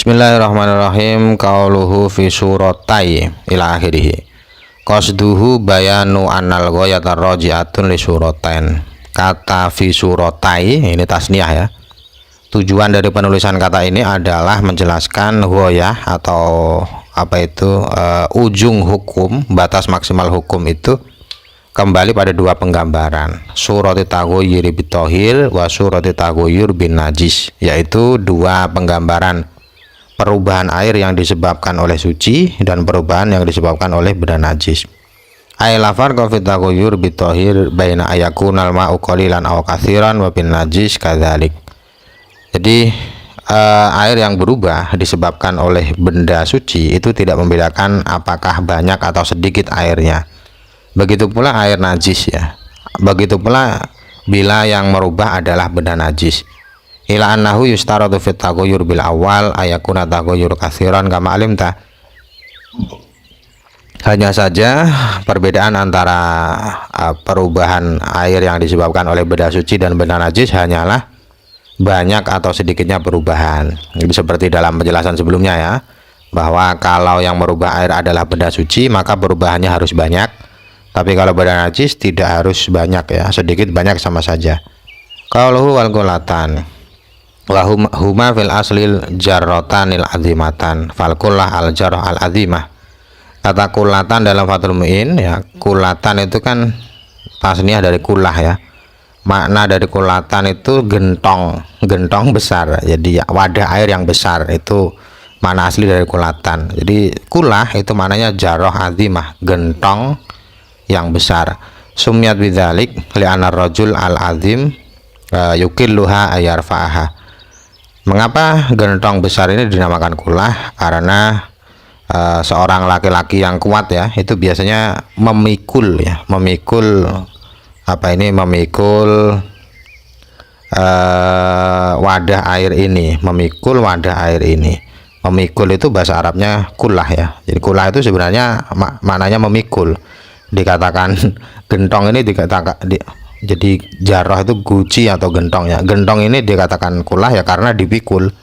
Bismillahirrahmanirrahim. Qauluhu fi suratai ila akhirih. Qasduhu bayanu annal ghayatar raji'atun li suratain. Kata fi suratai ini tasniah ya. Tujuan dari penulisan kata ini adalah menjelaskan ghayah atau ujung hukum, batas maksimal hukum itu kembali pada dua penggambaran, surati taghayyur bitohir wa surati taghayyur bin najis, yaitu dua penggambaran perubahan air yang disebabkan oleh suci dan perubahan yang disebabkan oleh benda najis. Ay la farqa fi taghayyur bitohir baina ayakunal ma'u qalilan aw katsiran wa bin najis kadzalik. Jadi air yang berubah disebabkan oleh benda suci itu tidak membedakan apakah banyak atau sedikit airnya. Begitu pula air najis ya. Begitu pula bila yang merubah adalah benda najis. Ila annahu yustaratu fit taghayyur bil awal ayakuna taghayyur katsiran kama alimta. Hanya saja perbedaan antara perubahan air yang disebabkan oleh benda suci dan benda najis hanyalah banyak atau sedikitnya perubahan. Jadi seperti dalam penjelasan sebelumnya ya, bahwa kalau yang merubah air adalah benda suci maka perubahannya harus banyak. Tapi kalau benda najis tidak harus banyak ya, sedikit banyak sama saja. Qauluhu wal qulatan wa huma fil aslil jarratanil azimatan fal qullah al jarrah al azimah. Kata kulatan dalam Fathul Mu'in ya, kulatan itu kan tasniah dari kullah ya. Makna dari kulatan itu gentong besar. Jadi wadah air yang besar itu makna asli dari kulatan. Jadi kullah itu maknanya jarrah azimah, gentong yang besar. Sumyat bidzalik li'anna rajul al-azim yukilluha ayarfa'aha. Mengapa gentong besar ini dinamakan kullah? Karena seorang laki-laki yang kuat ya, itu biasanya memikul wadah air ini, memikul itu bahasa Arabnya kullah ya. Jadi kullah itu sebenarnya maknanya memikul. Dikatakan gentong ini jadi jarrah itu guci atau gentong ya. Gentong ini dikatakan kullah ya karena dipikul.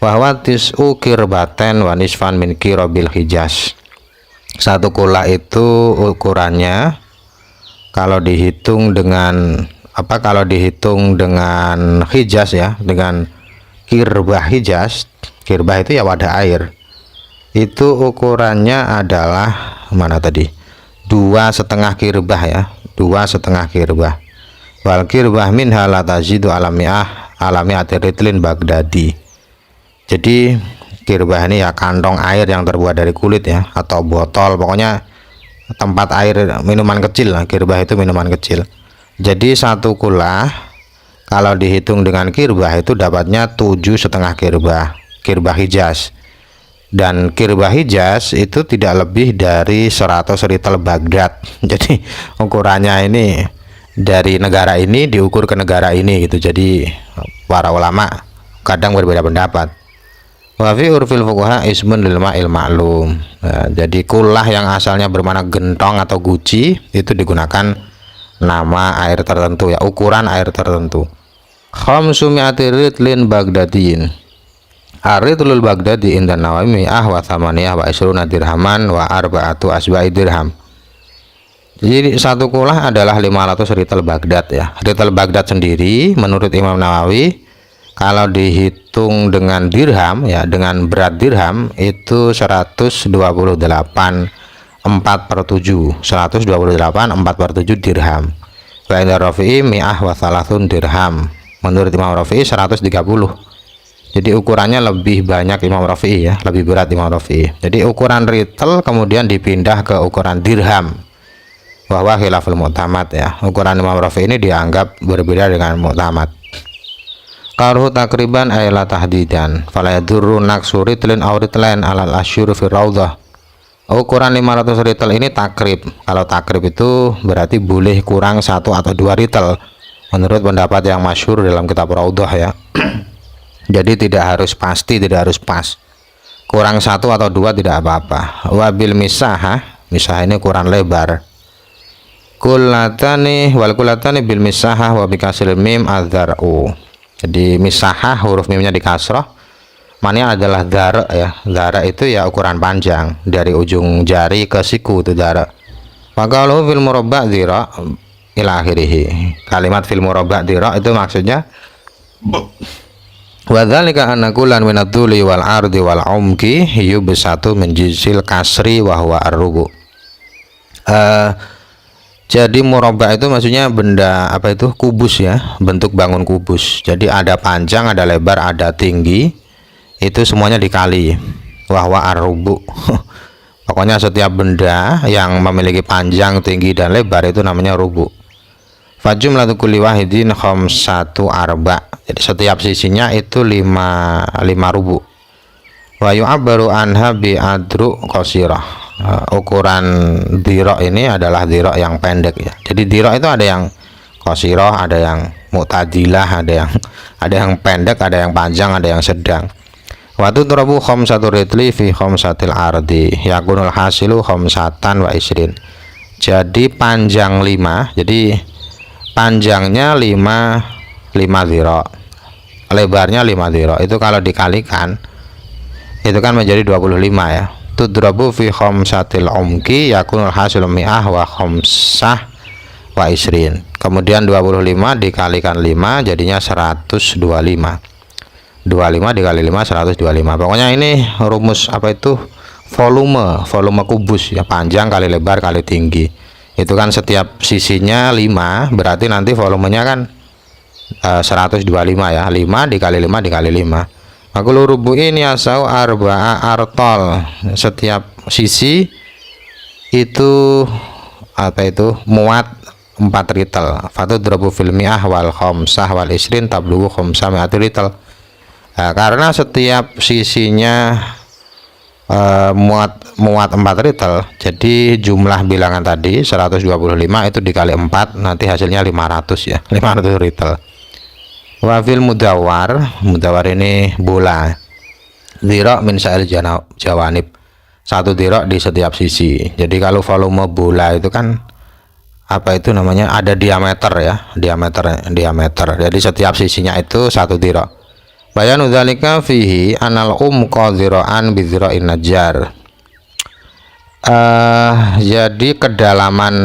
Bahwa tis'u kirbaten wa nisfan min kirobil hijaz. Satu kullah itu ukurannya kalau dihitung dengan hijaz ya, dengan kirbah hijaz. Kirbah itu ya wadah air. Itu ukurannya adalah mana tadi? 2,5 kirbah ya, 2,5 kirbah. Wal kirbah minha la tazidu alami atiritlin Baghdadi. Jadi kirbah ini ya kantong air yang terbuat dari kulit ya, atau botol, pokoknya tempat air minuman kecil lah. Kirbah itu minuman kecil. Jadi satu kullah kalau dihitung dengan kirbah itu dapatnya 7,5 kirbah hijaz. Dan kirbah hijaz itu tidak lebih dari 100 ritel Baghdad. Jadi ukurannya ini dari negara ini diukur ke negara ini gitu. Jadi para ulama kadang berbeda pendapat. Wa fi urfil fuqaha ismun lil ma'il ma'lum. Jadi kullah yang asalnya bermakna gentong atau guci itu digunakan nama air tertentu ya, ukuran air tertentu. Khamsumi'ati ritlin Baghdadiyin. Ar-ritlul Baghdadi indan Nawawi wa thamaniyah wa isruna dirhaman wa arba'atu asba'i dirham. Jadi satu kullah adalah 500 ritel Baghdad ya. Ritel Baghdad sendiri menurut Imam Nawawi kalau dihitung dengan dirham ya, dengan berat dirham itu 128 4/7 dirham. Wa inda Rafi'i mi'ah wa thalathun dirham. Menurut Imam Rafi'i 130. Jadi ukurannya lebih banyak Imam Rafi'i ya, lebih berat Imam Rafi'i. Jadi ukuran ritel kemudian dipindah ke ukuran dirham. Bahwa khilaful mu'tamad ya. Ukuran Imam Rafi'i ini dianggap berbeda dengan mu'tamad. Qaruhu takriban ayla tahdidan fala yadurru naqsu ritlin aw ritlain alal asyur fi raudhah. Ukuran 500 ritel ini takrib. Kalau takrib itu berarti boleh kurang 1 atau 2 ritel menurut pendapat yang masyhur dalam kitab Raudhah ya. Jadi tidak harus pasti, tidak harus pas. Kurang 1 atau 2 tidak apa-apa. Wabil misah ini ukuran lebar. Kulatani wal kulatani bil misahah wa bikasril mim adzar'u. Jadi misahah huruf mimnya di kasrah, Mania adalah dara ya. Dara itu ya ukuran panjang dari ujung jari ke siku itu dara. Maka lo fil murabba dira ila akhirih. Kalimat fil murabba dira itu maksudnya wa dzalika anna kullan min ad-duli wal ardi wal umki yubsatu min jizil kasri wa huwa ar-rubu. Jadi murabba itu maksudnya benda apa itu, kubus ya, bentuk bangun kubus. Jadi ada panjang, ada lebar, ada tinggi, itu semuanya dikali. Wahwa ar-rubu. Pokoknya setiap benda yang memiliki panjang, tinggi, dan lebar itu namanya rubu. Fajumlatu kulli wahidin khamsatu arba. Jadi setiap sisinya itu 5 rubu. Wa yu'abbaru anha bi adru qasirah. Ukuran dirok ini adalah dirok yang pendek ya. Jadi dirok itu ada yang qasirah, ada yang mu'tadilah, ada yang pendek, ada yang panjang, ada yang sedang. Wa tudrabu khamsatu ritli fi khamsatil ardi yakunul hasilu khamsatan wa isrin. Jadi panjang 5, jadi panjangnya 5 dirok, lebarnya 5 dirok, itu kalau dikalikan itu kan menjadi 25 ya. Tudrabu fi khamsatil umki yakunul hasil mi'ah wa khamsah wa isrin. Kemudian 25 dikalikan 5 jadinya 125. 25 dikali 5 125. Pokoknya ini rumus apa itu, volume kubus ya, panjang kali lebar kali tinggi. Itu kan setiap sisinya 5, berarti nanti volumenya kan 125 ya. 5 dikali 5 dikali 5. Aku rubu ini asau arba'a artol. Setiap sisi itu apa itu, muat 4 ritel. Fatu drabu fil mi'ah wal khamsah wal isrin tablugu khamsah mi'ati ritel. Nah, karena setiap sisinya muat 4 ritel, jadi jumlah bilangan tadi 125 itu dikali 4 nanti hasilnya 500 ya, 500 ritel. Wafil mudawar ini bola, dirok min sa'il jawanib, 1 dirok di setiap sisi. Jadi kalau volume bola itu kan apa itu namanya, ada diameter ya, diameter. Jadi setiap sisinya itu 1 dirok. Bayanu dzalika fihi anal qadhiran bi dzira'in najjar. Jadi kedalaman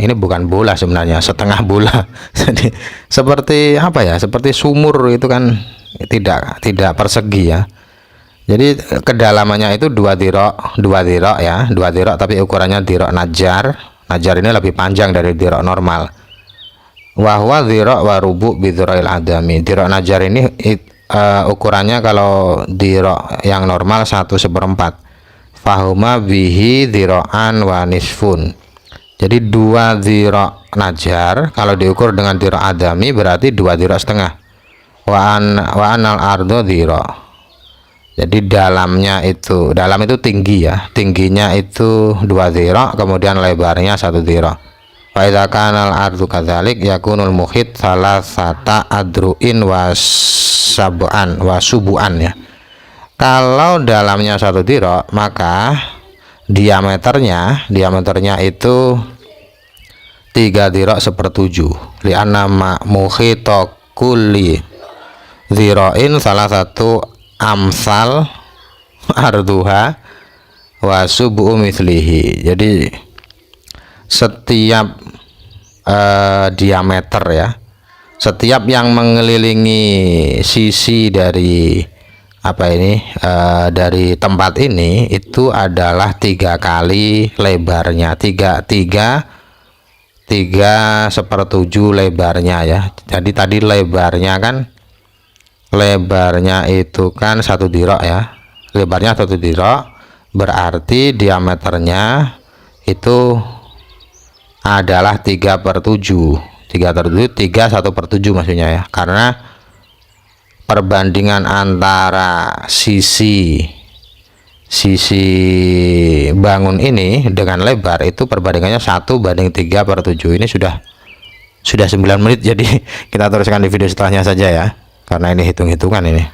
ini bukan bola sebenarnya, setengah bola. Jadi seperti apa ya, seperti sumur itu kan, tidak persegi ya. Jadi kedalamannya itu 2 dirok ya, 2 dirok tapi ukurannya dirok najjar. Najjar ini lebih panjang dari dirok normal. Wahwa dirok warubu bidroil adami. Dirok najjar ini ukurannya kalau dirok yang normal 1/4. Fahuma bihi diroan wa nisfun. Jadi 2 dirok najjar kalau diukur dengan dirok adami berarti 2 dirok setengah. Wa anal ardo dirok. Jadi dalam itu tinggi ya, tingginya itu 2 dirok, kemudian lebarnya 1 dirok. Wa idza kana al ardu kadzalik yakunul muhit salasata adruin wa subuan ya. Kalau dalamnya 1 dirok, maka diameternya itu 3 dirok 1/7. Li'anna muhito kulli dira'in salah satu amsal arduha wa subu'u mithlihi. Jadi setiap diameter ya, setiap yang mengelilingi sisi dari dari tempat ini itu adalah 3 kali lebarnya, 3/7 lebarnya ya. Jadi tadi lebarnya itu kan 1 dirok ya, lebarnya 1 dirok, berarti diameternya itu adalah 3/7 1/7 maksudnya ya, karena perbandingan antara sisi bangun ini dengan lebar itu perbandingannya 1/3/7. Ini sudah 9 menit, jadi kita teruskan di video setelahnya saja ya, karena ini hitung-hitungan ini.